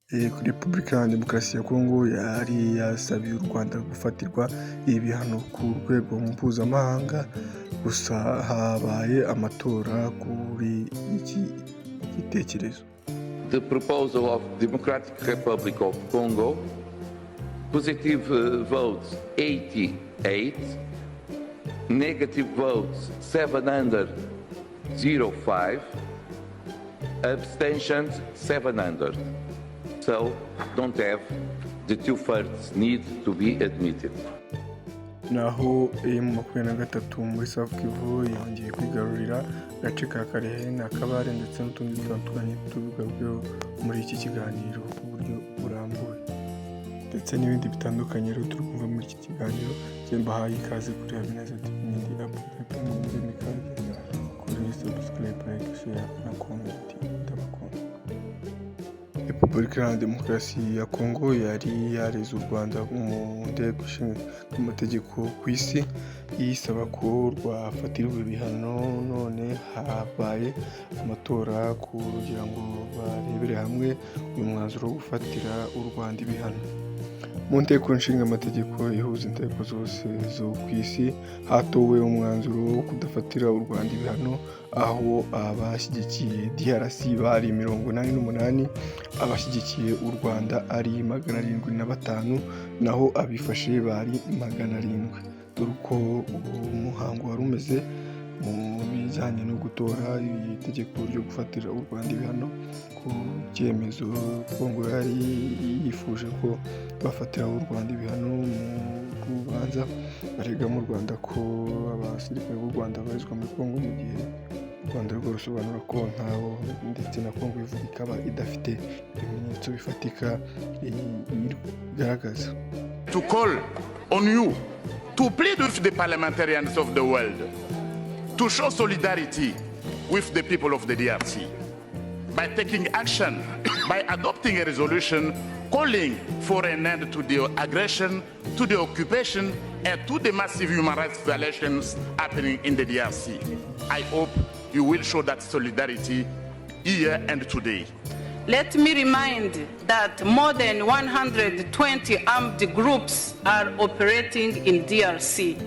Kuri Repubulika Iharanira Demokarasi ya Kongo yari yasabiye u Rwanda gufatirwa ibihano ku rwego mpuzamahanga, gusa habaye amatora kuri iki gitekerezo. The proposal of Democratic Republic of Congo, positive votes 88, negative votes 705, abstentions 700. So don't have the two-thirds need to be admitted. Naho M23 muri South Kivu yongeye kwigarurira agace ka Karehe na Kabare ndetse n'utundi dutandukanye tubigaruyeho muri iki kiganiro ku buryo burambuye, ndetse n'ibindi bitandukanye rero turi kumva muri iki kiganiro. Mbahaye ikaze kuri Habineza TV, n'indi update mu ndimi kandi kuri subscribe, like, share na comment. Ndabakunda. Repubulika Iharanira Demokarasi ya Kongo yari yareze u Rwanda mu nteko ishinga amategeko ku isi isaba ko rwafatirwa ibihano, none habaye amatora kugira ngo barebere hamwe uyu mwanzuro wo gufatira u Rwanda ibihano. Mu nteko ishinga amategeko ihuza inteko zose zo ku isi hatowe umwanzuro wo kudafatira u Rwanda ibihano, aho abashyigikiye DRC bari 88, abashyigikiye u Rwanda ari 705, naho abifashe bari 700. Dore uko umuhango wari umeze mu bijyanye no gutora itegeko ryo gufatira u Rwanda ibihano ku cyemezo Kongo yari yifuje ko bafatira u Rwanda ibihano mu rubanza barega mu Rwanda ko abasirikare b'u Rwanda barizwa muri Kongo, mu gihe u Rwanda rwo rusobanura ko ntabo, ndetse na Kongo ivuga ikaba idafite ibimenyetso bifatika bigaragaza. To call on you to plead with the parliamentarians of the world to show solidarity with the people of the DRC by taking action, by adopting a resolution calling for an end to the aggression, to the occupation, and to the massive human rights violations happening in the DRC. I hope you will show that solidarity here and today. Let me remind that more than 120 armed groups are operating in DRC.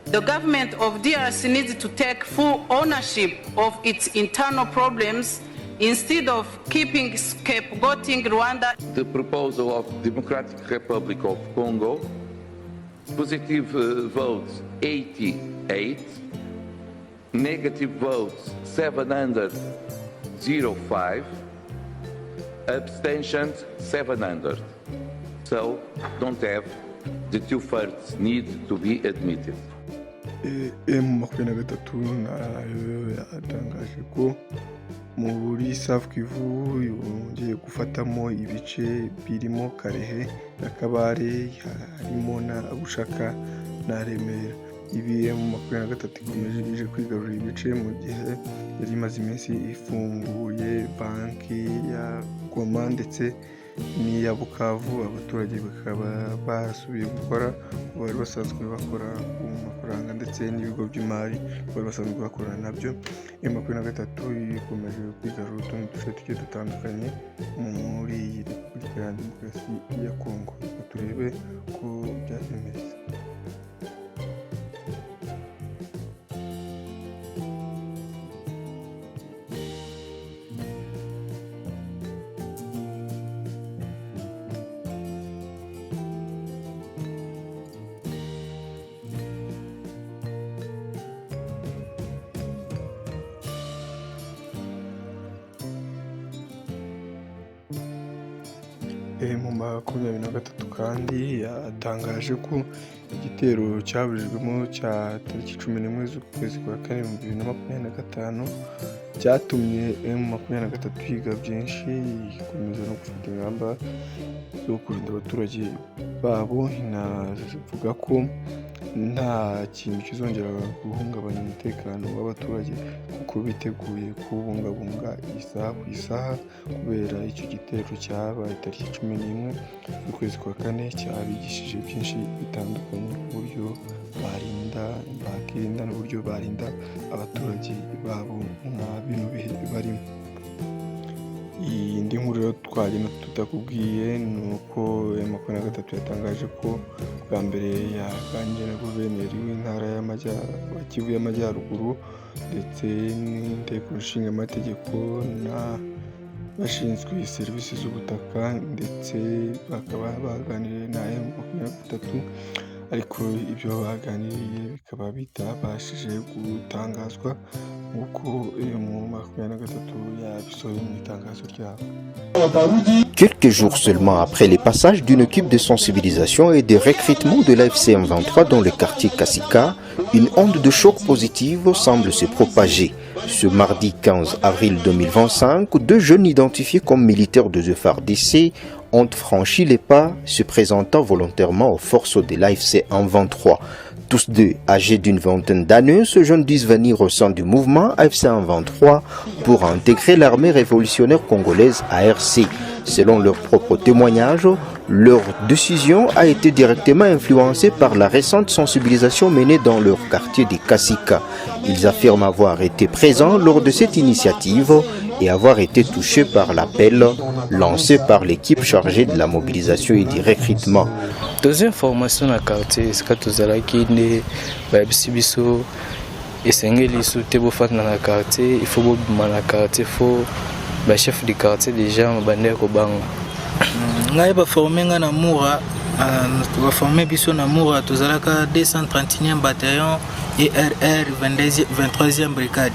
The government of DRC needs to take full ownership of its internal problems instead of keeping scapegoating Rwanda. The proposal of Democratic Republic of Congo, positive votes 88, negative votes 705, abstentions 700. So don't have the two-thirds need to be admitted. M23 nayo yatangaje ko muri South Kivu yongeye gufatamo ibice birimo Karehe na Kabare, harimo na Bushaka na Remera. Ibi M23 ikomeje kwigarurira ibice mu gihe yari imaze iminsi ifunguye banki ya Goma ndetse n'iya Bukavu. Abaturage bakaba basubiye gukora bari basanzwe bakora ku mafaranga, ndetse n'ibigo by'imari bari basanzwe bakorana nabyo. M23 ikomeje kwigarurira utundi duce tugiye dutandukanye muri iyi Repubulika Iharanira Demokarasi ya Kongo. Turebe ko byazimeze. Mu 23 kandi yatangaje ko igitero cyaburijwemo cya tariki 11 z'ukwezi kwa kane 2025 cyatumye M23 yiga byinshi, ikomeza no gufata ingamba zo kurinda abaturage babo. Inavuga ko nta kintu kizongera guhungabanya umutekano w'abaturage kuko biteguye kubungabunga isaha ku isaha, kubera icyo gitero cyabaye tariki 11 z'ukwezi kwa kane cyabigishije byinshi bitandukanye ku buryo bakirinda n'uburyo barinda abaturage babo nka bino bihe barimo. Iyi ndi nkuru twagenda tutakubwiye ni uko M23 yatangaje ko bwa mbere yaganiriye na guverineri w'intara ya Kivu y'Amajyaruguru ndetse n'inteko nshinga amategeko bashinzwe serivisi z'ubutaka ndetse bakaba baganiriye na M23 ariko ibyo baganiriye bikaba bitabashije gutangazwa nk'uko M23 yabisohoye mu itangazo ryabo. Quelques jours seulement après les passages d'une équipe de sensibilisation et de recrutement de l'AFC M23 dans le quartier Kasika, une onde de choc positive semble se propager. Ce mardi 15 avril 2025, deux jeunes identifiés comme militaires de FARDC ont franchi les pas, se présentant volontairement aux forces de l'AFC M23. Tous deux âgés d'une vingtaine d'années, ces jeunes disent venir au sein du mouvement AFC M23 pour intégrer l'armée révolutionnaire congolaise ARC. Selon leurs propres témoignages, leur décision a été directement influencée par la récente sensibilisation menée dans leur quartier de Kasika. Ils affirment avoir été présents lors de cette initiative et avoir été touchés par l'appel lancé par l'équipe chargée de la mobilisation et du recrutement. Deuxième formation dans le quartier, c'est que nous avons quartier, il faut que quartier, le chef du quartier déjà ngai ba formé nga na Moura ba formé biso na Moura tozalaka 231e bataillon ERR 23e brigade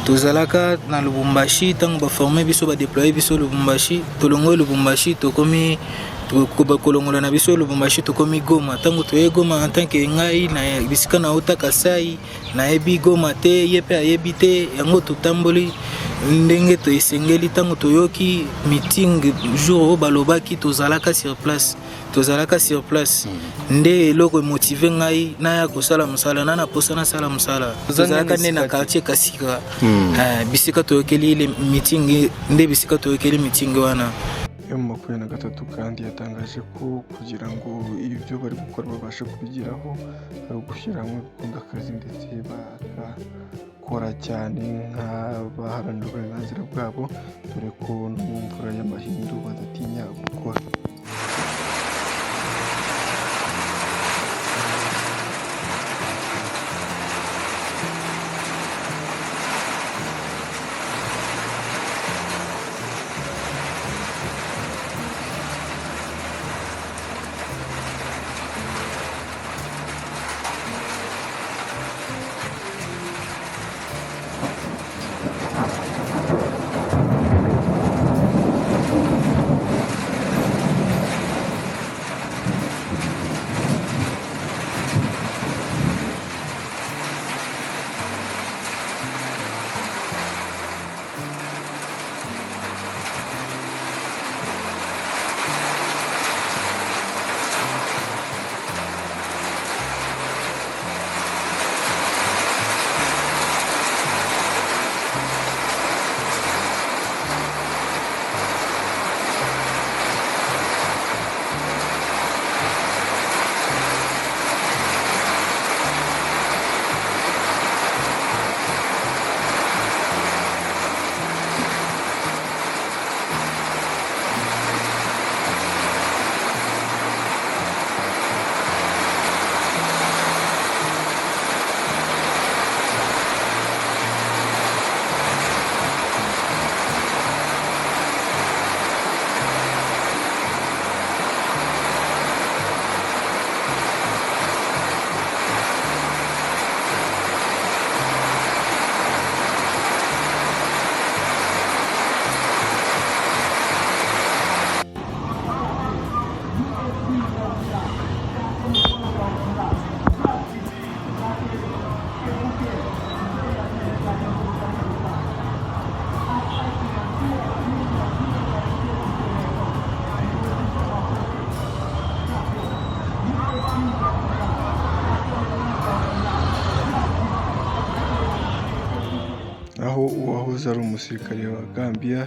tozalaka na Lubumbashi tango ba formé biso ba déployer biso Lubumbashi tolongo Lubumbashi tokomi kolongola na biso Lubumbashi tokomi Goma tango toye Goma en tant que ngai na bisika na uta Kasai na ebi Goma te yepe ayebi te yango tutamboli ndenge to esengeli tango toyoki meeting jour balobaki tozalaka sur place nde eloko motive ngai na ya kosala musala na posana sala musala tozalaka ne na quartier Kasika bisika toyokeli le meeting nde bisika toyokeli meeting wana. M23 kandi yatangaje ko kugira ngo ibyo bari gukora babashe kubigiraho ari ugushyiramo akazi ndetse bakakora cyane nk'abaharanira uburenganzira bwabo dore ko no mu mvura y'amahindu badatinya gukora. aho uwahoze ari umusirikare wa Gambia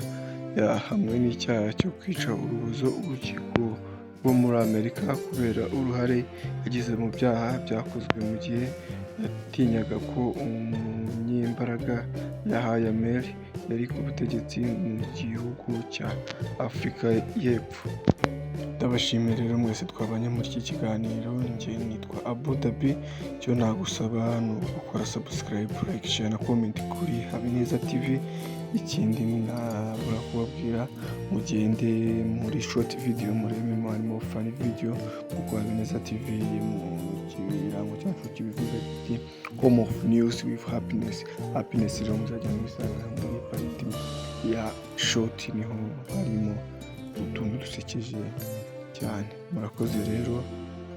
yahamwe n'icyaha cyo kwica urubozo urukiko rwo muri Amerika kubera uruhare yagize mu byaha byakozwe mu gihe yatinyaga ko umunyembaraga yahaye Mary yari ku butegetsi mu gihugu cya Afurika y'Epfo. Ndabashimiye rero mwese twabanye muri iki kiganiro. Njye nitwa Abu Dhabi. Icyo nagusaba ni ugukora subscribe, like, share na comment kuri Habineza TV. Ikindi nabura kubabwira mugende muri short video murebe harimo funny video kuko Habineza TV mu kirango cyacu kibivuga ati home of news with happiness. Happiness rero muzajya mubisanga muri party ya short, niho harimo utuntu dusekeje cyane. Murakoze rero,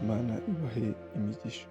Imana ibahe imigisha.